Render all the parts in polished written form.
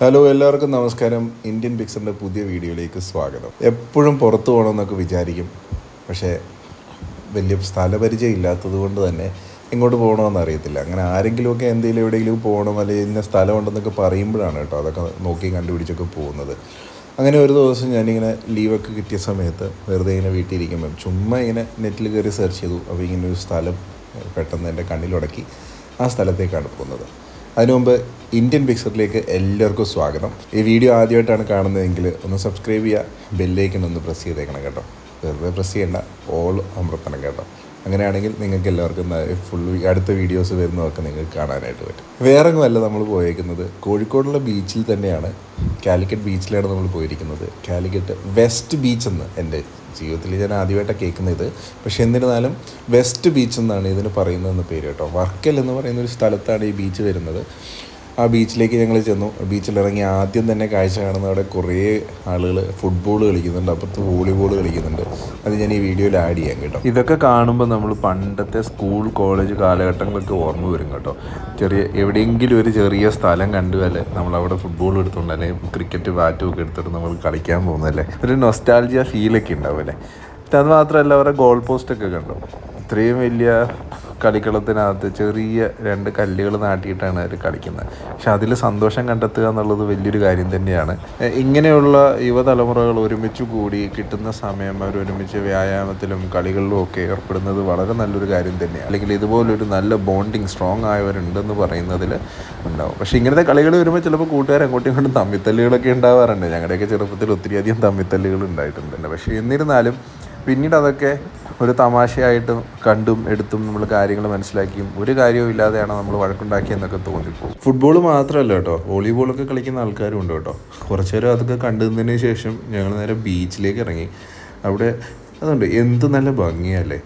Hello, എല്ലാവർക്കും നമസ്കാരം. Indian പിക്സറിൻ്റെ പുതിയ വീഡിയോയിലേക്ക് സ്വാഗതം. എപ്പോഴും പുറത്തു പോകണമെന്നൊക്കെ വിചാരിക്കും, പക്ഷേ വലിയ സ്ഥലപരിചയം ഇല്ലാത്തത് കൊണ്ട് തന്നെ എങ്ങോട്ട് പോകണമെന്ന് അറിയത്തില്ല. അങ്ങനെ ആരെങ്കിലുമൊക്കെ എന്തെങ്കിലും എവിടെയെങ്കിലും പോകണം അല്ലെങ്കിൽ ഇന്ന സ്ഥലമുണ്ടെന്നൊക്കെ പറയുമ്പോഴാണ് കേട്ടോ അതൊക്കെ നോക്കി കണ്ടുപിടിച്ചൊക്കെ പോകുന്നത്. അങ്ങനെ ഒരു ദിവസം ഞാനിങ്ങനെ ലീവൊക്കെ കിട്ടിയ സമയത്ത് വെറുതെ ഇങ്ങനെ വീട്ടിലിരിക്കുമ്പം ചുമ്മാ ഇങ്ങനെ നെറ്റിൽ കയറി സെർച്ച് ചെയ്തു. അപ്പോൾ ഇങ്ങനെ ഒരു സ്ഥലം പെട്ടെന്ന് എൻ്റെ കണ്ണിലുടക്കി. ആ സ്ഥലത്തേക്കാണ് പോകുന്നത്. അതിനു മുമ്പ് ഇന്ത്യൻ പിക്ചറിലേക്ക് എല്ലാവർക്കും സ്വാഗതം. ഈ വീഡിയോ ആദ്യമായിട്ടാണ് കാണുന്നതെങ്കിൽ ഒന്ന് സബ്സ്ക്രൈബ് ചെയ്യുക, ബെല്ലൈക്കൺ ഒന്ന് പ്രസ് ചെയ്തേക്കണം കേട്ടോ. വെറുതെ പ്രസ് ചെയ്യേണ്ട, ഓൾ അമർത്തണം കേട്ടോ. അങ്ങനെയാണെങ്കിൽ നിങ്ങൾക്ക് എല്ലാവർക്കും അടുത്ത വീഡിയോസ് വരുന്നതൊക്കെ നിങ്ങൾക്ക് കാണാനായിട്ട് പറ്റും. വേറെങ്ങുമല്ല നമ്മൾ പോയേക്കുന്നത്, കോഴിക്കോടുള്ള ബീച്ചിൽ തന്നെയാണ്. കാലിക്കറ്റ് ബീച്ചിലാണ് നമ്മൾ പോയിരിക്കുന്നത്. കാലിക്കറ്റ് വെസ്റ്റ് ബീച്ച് എന്ന് എൻ്റെ ജീവിതത്തിൽ ഞാൻ ആദ്യമായിട്ടാണ് കേൾക്കുന്നത്. പക്ഷേ എന്നിരുന്നാലും വെസ്റ്റ് ബീച്ച് എന്നാണ് ഇതിന് പറയുന്നതെന്ന് പേര് കേട്ടോ. വർക്കൽ എന്ന് പറയുന്ന ഒരു സ്ഥലത്താണ് ഈ ബീച്ച് വരുന്നത്. ആ ബീച്ചിലേക്ക് ഞങ്ങൾ ചെന്നു. ബീച്ചിലിറങ്ങി ആദ്യം തന്നെ കാഴ്ച കാണുന്ന അവിടെ കുറേ ആളുകൾ ഫുട്ബോൾ കളിക്കുന്നുണ്ട്, അപ്പുറത്ത് വോളിബോൾ കളിക്കുന്നുണ്ട്. അത് ഞാൻ ഈ വീഡിയോയിൽ ആഡ് ചെയ്യാം കേട്ടോ. ഇതൊക്കെ കാണുമ്പോൾ നമ്മൾ പണ്ടത്തെ സ്കൂൾ കോളേജ് കാലഘട്ടങ്ങളൊക്കെ ഓർമ്മ വരും കേട്ടോ. എവിടെയെങ്കിലും ഒരു ചെറിയ സ്ഥലം കണ്ടുവല്ലേ നമ്മളവിടെ ഫുട്ബോൾ എടുത്തുകൊണ്ട് അല്ലെങ്കിൽ ക്രിക്കറ്റ് ബാറ്റും ഒക്കെ എടുത്തിട്ട് നമ്മൾ കളിക്കാൻ പോകുന്നതല്ലേ, ഒരു നൊസ്റ്റാൾജിയ ഫീലൊക്കെ ഉണ്ടാവും അല്ലേ. അത് മാത്രമല്ല, അവരുടെ ഗോൾ പോസ്റ്റൊക്കെ കണ്ടു. ഇത്രയും വലിയ കളിക്കളത്തിനകത്ത് ചെറിയ 2 കല്ലുകൾ നാട്ടിയിട്ടാണ് അവർ കളിക്കുന്നത്. പക്ഷെ അതിൽ സന്തോഷം കണ്ടെത്തുക എന്നുള്ളത് വലിയൊരു കാര്യം തന്നെയാണ്. ഇങ്ങനെയുള്ള യുവതലമുറകൾ ഒരുമിച്ച് കൂടി കിട്ടുന്ന സമയം അവർ ഒരുമിച്ച് വ്യായാമത്തിലും കളികളിലും ഒക്കെ ഏർപ്പെടുന്നത് വളരെ നല്ലൊരു കാര്യം തന്നെയാണ്. അല്ലെങ്കിൽ ഇതുപോലൊരു നല്ല ബോണ്ടിങ് സ്ട്രോങ് ആയവരുണ്ടെന്ന് പറയുന്നതിൽ ഉണ്ടാവും. പക്ഷേ ഇങ്ങനത്തെ കളികൾ വരുമ്പോൾ ചിലപ്പോൾ കൂട്ടുകാർ അങ്ങോട്ടും ഇങ്ങോട്ടും തമ്മിത്തല്ലുകളൊക്കെ ഉണ്ടാവാറുണ്ട്. ഞങ്ങളുടെയൊക്കെ ചെറുപ്പത്തിൽ ഒത്തിരിയധികം തമ്മിത്തല്ലുകൾ ഉണ്ടായിട്ടുണ്ട്. പക്ഷേ എന്നിരുന്നാലും പിന്നീട് അതൊക്കെ ഒരു തമാശയായിട്ടും കണ്ടും എടുത്തും നമ്മൾ കാര്യങ്ങൾ മനസ്സിലാക്കിയും ഒരു കാര്യവും ഇല്ലാതെയാണ് നമ്മൾ വഴക്കുണ്ടാക്കിയെന്നൊക്കെ തോന്നിപ്പോകും. ഫുട്ബോൾ മാത്രമല്ല കേട്ടോ, വോളിബോളൊക്കെ കളിക്കുന്ന ആൾക്കാരും ഉണ്ട് കേട്ടോ. കുറച്ച് നേരം അതൊക്കെ കണ്ടതിന് ശേഷം ഞങ്ങൾ നേരെ ബീച്ചിലേക്ക് ഇറങ്ങി. അവിടെ അതുണ്ട്, എന്ത് നല്ല ഭംഗിയല്ലേ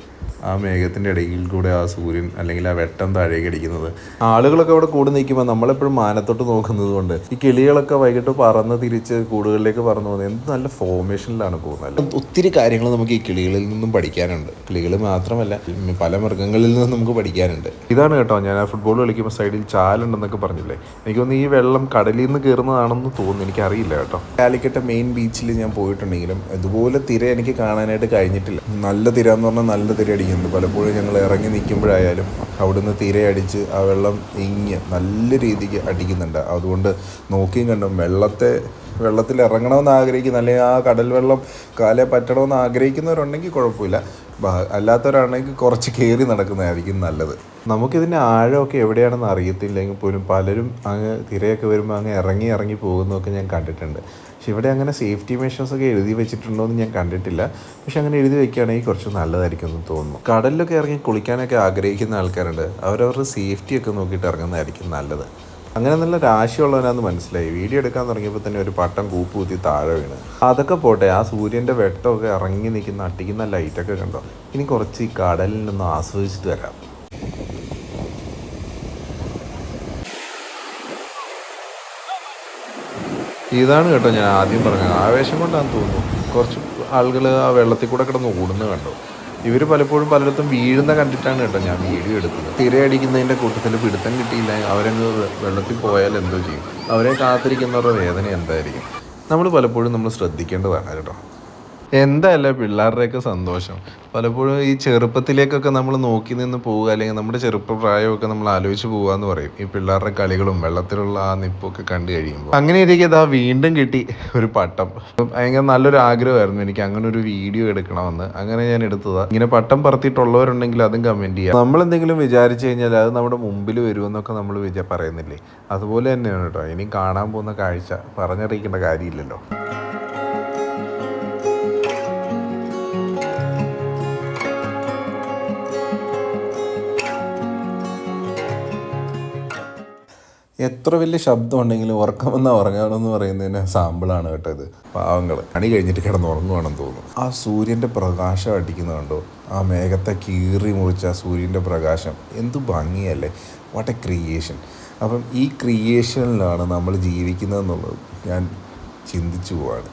ആ മേഘത്തിൻ്റെ ഇടയിൽ കൂടെ ആ സൂര്യൻ അല്ലെങ്കിൽ ആ വെട്ടം താഴേക്ക് അടിക്കുന്നത്. ആളുകളൊക്കെ അവിടെ കൂടെ നിൽക്കുമ്പോൾ നമ്മളെപ്പോഴും മാനത്തോട്ട് നോക്കുന്നത് കൊണ്ട് ഈ കിളികളൊക്കെ വൈകിട്ട് പറന്ന് തിരിച്ച് കൂടുകളിലേക്ക് പറന്നു പോകുന്നത് എന്ത് നല്ല ഫോർമേഷനിലാണ് പോകുന്നത്. ഒത്തിരി കാര്യങ്ങൾ നമുക്ക് ഈ കിളികളിൽ നിന്നും പഠിക്കാനുണ്ട്. കിളികൾ മാത്രമല്ല, പല മൃഗങ്ങളിൽ നിന്നും നമുക്ക് പഠിക്കാനുണ്ട്. ഇതാണ് കേട്ടോ, ഞാൻ ആ ഫുട്ബോൾ കളിക്കുമ്പോൾ സൈഡിൽ ചാലുണ്ടെന്നൊക്കെ പറഞ്ഞില്ലേ, എനിക്ക് തോന്നുന്നു ഈ വെള്ളം കടലിൽ നിന്ന് കയറുന്നതാണെന്ന് തോന്നുന്നു, എനിക്കറിയില്ല കേട്ടോ. കാലിക്കറ്റ് മെയിൻ ബീച്ചിൽ ഞാൻ പോയിട്ടുണ്ടെങ്കിലും ഇതുപോലെ തിര എനിക്ക് കാണാനായിട്ട് കഴിഞ്ഞിട്ടില്ല. നല്ല തിര എന്ന് പറഞ്ഞാൽ നല്ല തിര അടിക്കുന്നുണ്ട്. പലപ്പോഴും ഞങ്ങൾ ഇറങ്ങി നിൽക്കുമ്പോഴായാലും അവിടുന്ന് തിരയടിച്ച് ആ വെള്ളം നല്ല രീതിക്ക് അടിക്കുന്നുണ്ട്. അതുകൊണ്ട് നോക്കിയും കണ്ടും വെള്ളത്തിൽ ഇറങ്ങണമെന്ന് ആഗ്രഹിക്കുന്ന അല്ലെങ്കിൽ ആ കടൽ വെള്ളം കാലേ പറ്റണമെന്ന് ആഗ്രഹിക്കുന്നവരുണ്ടെങ്കിൽ കുഴപ്പമില്ല. അല്ലാത്തവരാണെങ്കിൽ കുറച്ച് കയറി നടക്കുന്നതായിരിക്കും നല്ലത്. നമുക്കിതിൻ്റെ ആഴമൊക്കെ എവിടെയാണെന്ന് അറിയത്തില്ലെങ്കിൽ പോലും പലരും അങ്ങ് തിരയൊക്കെ വരുമ്പോൾ അങ്ങ് ഇറങ്ങി പോകുന്നതൊക്കെ ഞാൻ കണ്ടിട്ടുണ്ട്. പക്ഷെ ഇവിടെ അങ്ങനെ സേഫ്റ്റി മെഷേഴ്സൊക്കെ എഴുതി വെച്ചിട്ടുണ്ടോ എന്ന് ഞാൻ കണ്ടിട്ടില്ല. പക്ഷെ അങ്ങനെ എഴുതി വെക്കുകയാണെങ്കിൽ കുറച്ച് നല്ലതായിരിക്കും എന്ന് തോന്നുന്നു. കടലിലൊക്കെ ഇറങ്ങി കുളിക്കാനൊക്കെ ആഗ്രഹിക്കുന്ന ആൾക്കാരുണ്ട്. അവരവരുടെ സേഫ്റ്റിയൊക്കെ നോക്കിയിട്ട് ഇറങ്ങുന്നതായിരിക്കും നല്ലത്. അങ്ങനെ നല്ല രാശിയുള്ളവനാന്ന് മനസ്സിലായി. വീഡിയോ എടുക്കാൻ തുടങ്ങിയപ്പോൾ തന്നെ ഒരു പട്ടം കൂപ്പ് കുത്തി താഴെ വീണ്. അതൊക്കെ പോട്ടെ, ആ സൂര്യൻ്റെ വെട്ടമൊക്കെ ഇറങ്ങി നിൽക്കുന്ന അട്ടിക്കുന്ന ലൈറ്റൊക്കെ കണ്ടോ. ഇനി കുറച്ച് ഈ കടലിൽ നിന്ന് ആസ്വദിച്ചിട്ട് വരാം. ഇതാണ് കേട്ടോ ഞാൻ ആദ്യം പറഞ്ഞത്, ആവേശം കൊണ്ടാണെന്ന് തോന്നുന്നു കുറച്ച് ആളുകൾ ആ വെള്ളത്തിൽ കൂടെ കിടന്ന് ഓടുന്നത് കണ്ടോ. ഇവർ പലപ്പോഴും പലയിടത്തും വീഴുന്ന കണ്ടിട്ടാണ് കേട്ടോ ഞാൻ വീഡിയോ എടുത്തത്. തിരയടിക്കുന്നതിൻ്റെ കൂട്ടത്തിൽ പിടുത്തം കിട്ടിയില്ല, അവരങ്ങ് വെള്ളത്തിൽ പോയാൽ എന്തോ ചെയ്യും. അവരെ കാത്തിരിക്കുന്നവരുടെ വേദന എന്തായിരിക്കും. നമ്മൾ ശ്രദ്ധിക്കേണ്ടതാണ് കേട്ടോ. എന്തായല്ല പിള്ളേരുടെയൊക്കെ സന്തോഷം. പലപ്പോഴും ഈ ചെറുപ്പത്തിലേക്കൊക്കെ നമ്മൾ നോക്കി നിന്ന് പോവുക, അല്ലെങ്കിൽ നമ്മുടെ ചെറുപ്പപ്രായമൊക്കെ നമ്മൾ ആലോചിച്ച് പോവുക എന്ന് പറയും. ഈ പിള്ളേരുടെ കളികളും വെള്ളത്തിലുള്ള ആ നിപ്പൊക്കെ കണ്ടു കഴിയുമ്പോൾ അങ്ങനെ ഇരിക്കും വീണ്ടും കിട്ടി ഒരു പട്ടം. ഭയങ്കര നല്ലൊരു ആഗ്രഹമായിരുന്നു എനിക്ക് അങ്ങനെ ഒരു വീഡിയോ എടുക്കണമെന്ന്. അങ്ങനെ ഞാൻ എടുത്തതാണ്. ഇങ്ങനെ പട്ടം പറത്തിയിട്ടുള്ളവരുണ്ടെങ്കിൽ അതും കമൻറ്റ് ചെയ്യാം. നമ്മളെന്തെങ്കിലും വിചാരിച്ചു കഴിഞ്ഞാൽ അത് നമ്മുടെ മുമ്പിൽ വരുമെന്നൊക്കെ നമ്മൾ പറയുന്നില്ലേ, അതുപോലെ തന്നെയാണ് കേട്ടോ. ഇനി കാണാൻ പോകുന്ന കാഴ്ച പറഞ്ഞറിയിക്കേണ്ട കാര്യമില്ലല്ലോ. എത്ര വലിയ ശബ്ദം ഉണ്ടെങ്കിലും ഉറങ്ങണമെന്ന് പറയുന്നതിന് സാമ്പിളാണ് കേട്ടോ ഇത്. പാവങ്ങൾ പണി കഴിഞ്ഞിട്ട് കിടന്നുറങ്ങുവാണെന്ന് തോന്നുന്നു. ആ സൂര്യൻ്റെ പ്രകാശം അടിക്കുന്നത് കണ്ടോ, ആ മേഘത്തെ കീറി മുറിച്ച ആ സൂര്യൻ്റെ പ്രകാശം എന്ത് ഭംഗിയല്ലേ. What a creation. അപ്പം ഈ ക്രിയേഷനിലാണ് നമ്മൾ ജീവിക്കുന്നതെന്നുള്ളത് ഞാൻ ചിന്തിച്ചു പോവാണ്.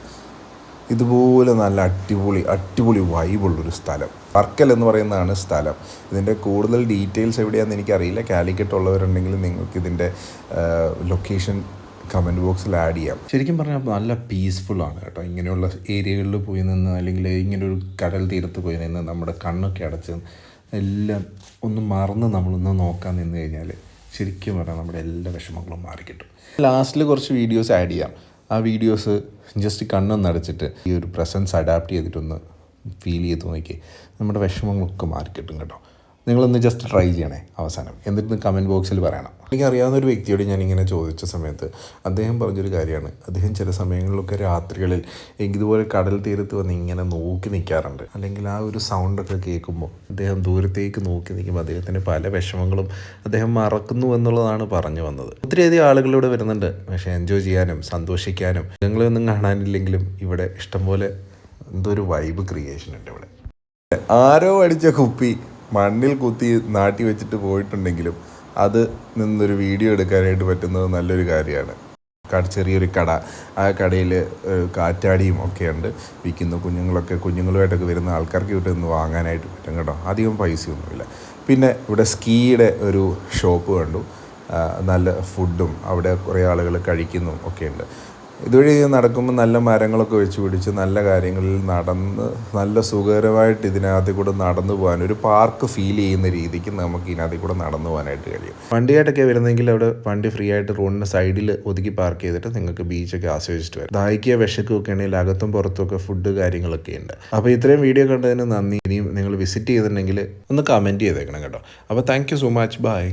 ഇതുപോലെ നല്ല അടിപൊളി വൈബുള്ളൊരു സ്ഥലം വർക്കൽ എന്ന് പറയുന്നതാണ് സ്ഥലം. ഇതിൻ്റെ കൂടുതൽ ഡീറ്റെയിൽസ് എവിടെയാണെന്ന് എനിക്കറിയില്ല. കാലിക്കറ്റ് ഉള്ളവരുണ്ടെങ്കിൽ നിങ്ങൾക്ക് ഇതിൻ്റെ ലൊക്കേഷൻ കമൻറ്റ് ബോക്സിൽ ആഡ് ചെയ്യാം. ശരിക്കും പറഞ്ഞാൽ നല്ല പീസ്ഫുള്ളാണ് കേട്ടോ. ഇങ്ങനെയുള്ള ഏരിയകളിൽ പോയി നിന്ന് അല്ലെങ്കിൽ ഇങ്ങനൊരു കടൽ തീരത്ത് പോയി നിന്ന് നമ്മുടെ കണ്ണൊക്കെ അടച്ച് എല്ലാം ഒന്ന് മറന്ന് നമ്മളൊന്ന് നോക്കാൻ നിന്ന് കഴിഞ്ഞാൽ ശരിക്കും പറഞ്ഞാൽ നമ്മുടെ എല്ലാ വിഷമങ്ങളും മാറിക്കിട്ടും. ലാസ്റ്റിൽ കുറച്ച് വീഡിയോസ് ആഡ് ചെയ്യാം. ആ വീഡിയോസ് ജസ്റ്റ് കണ്ണൊന്ന് അടച്ചിട്ട് ഈ ഒരു പ്രസൻസ് അഡാപ്റ്റ് ചെയ്തിട്ടൊന്ന് ഫീൽ ചെയ്ത് നോക്കി നമ്മുടെ വിഷമങ്ങളൊക്കെ മാറിക്കിട്ടും കേട്ടോ. നിങ്ങളൊന്ന് ജസ്റ്റ് ട്രൈ ചെയ്യണേ അവസാനം, എന്നിട്ട് കമൻറ്റ് ബോക്സിൽ പറയണം. എനിക്കറിയാവുന്ന ഒരു വ്യക്തിയോട് ഞാനിങ്ങനെ ചോദിച്ച സമയത്ത് അദ്ദേഹം പറഞ്ഞൊരു കാര്യമാണ്, അദ്ദേഹം ചില സമയങ്ങളിലൊക്കെ രാത്രികളിൽ ഇതുപോലെ കടൽ തീരത്ത് വന്ന് ഇങ്ങനെ നോക്കി നിൽക്കാറുണ്ട്. അല്ലെങ്കിൽ ആ ഒരു സൗണ്ടൊക്കെ കേൾക്കുമ്പോൾ അദ്ദേഹം ദൂരത്തേക്ക് നോക്കി നിൽക്കുമ്പോൾ അദ്ദേഹത്തിൻ്റെ പല വിഷമങ്ങളും അദ്ദേഹം മറക്കുന്നു എന്നുള്ളതാണ് പറഞ്ഞു വന്നത്. ഒത്തിരിയധികം ആളുകളിവിടെ വരുന്നുണ്ട്, പക്ഷേ എൻജോയ് ചെയ്യാനും സന്തോഷിക്കാനും നിങ്ങളൊന്നും കാണാനില്ലെങ്കിലും ഇവിടെ ഇഷ്ടംപോലെ എന്തോ ഒരു വൈബ് ക്രിയേഷൻ ഉണ്ട് ഇവിടെ. ആരോ അടിച്ച കുപ്പി മണ്ണിൽ കുത്തി നാട്ടി വെച്ചിട്ട് പോയിട്ടുണ്ടെങ്കിലും അത് നിന്നൊരു വീഡിയോ എടുക്കാനായിട്ട് പറ്റുന്നത് നല്ലൊരു കാര്യമാണ്. ചെറിയൊരു കട, ആ കടയിൽ കാറ്റാടിയും ഒക്കെ ഉണ്ട് വിൽക്കുന്നു. കുഞ്ഞുങ്ങളുമായിട്ടൊക്കെ വരുന്ന ആൾക്കാർക്ക് ഇവിടെ നിന്ന് വാങ്ങാനായിട്ട് പറ്റും കേട്ടോ. അധികം പൈസയൊന്നുമില്ല. പിന്നെ ഇവിടെ സ്കീയുടെ ഒരു ഷോപ്പ് കണ്ടു, നല്ല ഫുഡും അവിടെ കുറേ ആളുകൾ കഴിക്കുന്നു ഒക്കെ ഉണ്ട്. ഇതുവഴി നടക്കുമ്പോൾ നല്ല മരങ്ങളൊക്കെ വെച്ച് പിടിച്ച് നല്ല കാര്യങ്ങളിൽ നടന്ന് നല്ല സുഖകരമായിട്ട് ഇതിനകത്ത് കൂടെ നടന്നു പോകാൻ, ഒരു പാർക്ക് ഫീൽ ചെയ്യുന്ന രീതിക്ക് നമുക്ക് ഇതിനകത്ത് കൂടെ നടന്നു പോകാനായിട്ട് കഴിയും. വണ്ടിയായിട്ടൊക്കെ വരുന്നെങ്കിൽ അവിടെ വണ്ടി ഫ്രീ ആയിട്ട് റോഡിൻ്റെ സൈഡിൽ ഒതുക്കി പാർക്ക് ചെയ്തിട്ട് നിങ്ങൾക്ക് ബീച്ചൊക്കെ ആസ്വദിച്ചിട്ട് വരും. ദാഹിക്കുക വിശക്കൊക്കെ ആണെങ്കിൽ അകത്തും പുറത്തുമൊക്കെ ഫുഡ് കാര്യങ്ങളൊക്കെ ഉണ്ട്. അപ്പോൾ ഇത്രയും വീഡിയോ കണ്ടതിന് നന്ദി. ഇനിയും നിങ്ങൾ വിസിറ്റ് ചെയ്തിട്ടുണ്ടെങ്കിൽ ഒന്ന് കമൻറ്റ് ചെയ്തേക്കണം കേട്ടോ. അപ്പോൾ thank you so much. By.